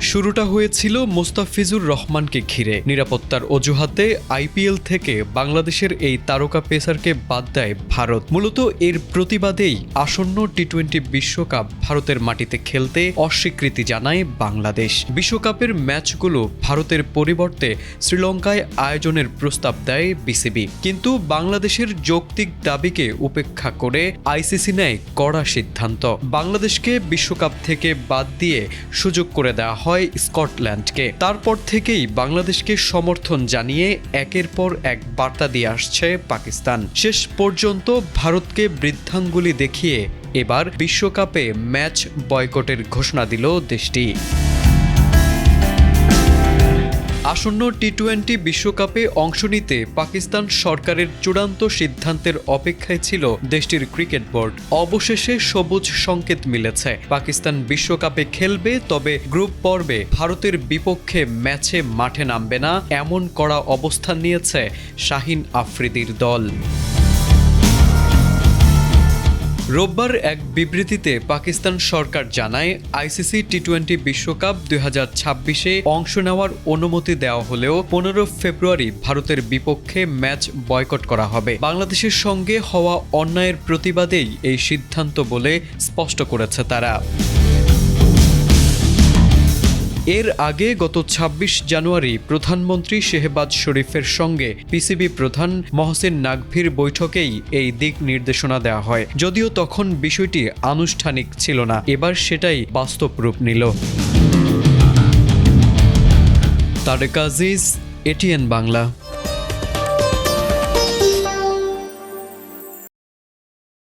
শুরুটা হয়েছিল মোস্তাফিজুর রহমানকে ঘিরে। নিরাপত্তার অজুহাতে আইপিএল থেকে বাংলাদেশের এই তারকা পেসারকে বাদ দেয় ভারত। মূলত এর প্রতিবাদেই আসন্ন টি-20 বিশ্বকাপ ভারতের মাটিতে খেলতে অস্বীকৃতি জানায় বাংলাদেশ। বিশ্বকাপের ম্যাচগুলো ভারতের পরিবর্তে শ্রীলঙ্কায় আয়োজনের প্রস্তাব দেয় বিসিবি। কিন্তু বাংলাদেশের যৌক্তিক দাবিকে উপেক্ষা করে আইসিসি নেয় কড়া সিদ্ধান্ত। বাংলাদেশকে বিশ্বকাপ থেকে বাদ দিয়ে সুযোগ করে দেওয়া হয় স্কটল্যান্ডকে। তারপর থেকেই বাংলাদেশকে সমর্থন জানিয়ে একের পর এক বার্তা দিয়ে আসছে পাকিস্তান। শেষ পর্যন্ত ভারতকে বৃদ্ধাঙ্গুলি দেখিয়ে এবার বিশ্বকাপে ম্যাচ বয়কটের ঘোষণা দিল দেশটি। আসন্ন টি-20 বিশ্বকাপে অংশ নিতে পাকিস্তান সরকারের চূড়ান্ত সিদ্ধান্তের অপেক্ষায় ছিল দেশটির ক্রিকেট বোর্ড। অবশেষে সবুজ সংকেত মিলেছে। পাকিস্তান বিশ্বকাপে খেলবে, তবে গ্রুপ পর্বে ভারতের বিপক্ষে ম্যাচে মাঠে নামবে না, এমন কড়া অবস্থান নিয়েছে শাহিন আফ্রিদির দল। রোববার এক বিবৃতিতে পাকিস্তান সরকার জানায়, আইসিসি টি-20 বিশ্বকাপ 2026-এ অংশ নেওয়ার অনুমতি দেওয়া হলেও 15 ফেব্রুয়ারি ভারতের বিপক্ষে ম্যাচ বয়কট করা হবে। বাংলাদেশের সঙ্গে হওয়া অন্যায়ের প্রতিবাদেই এই সিদ্ধান্ত বলে স্পষ্ট করেছে তারা। এর আগে গত 26 জানুয়ারি প্রধানমন্ত্রী শেহবাজ শরীফের সঙ্গে পিসিবি প্রধান মহসিন নাকভির বৈঠকেই এই দিক নির্দেশনা দেওয়া হয়। যদিও তখন বিষয়টি আনুষ্ঠানিক ছিল না, এবার সেটাই বাস্তব রূপ নিল। তারেক আজিজ, এটিএন বাংলা।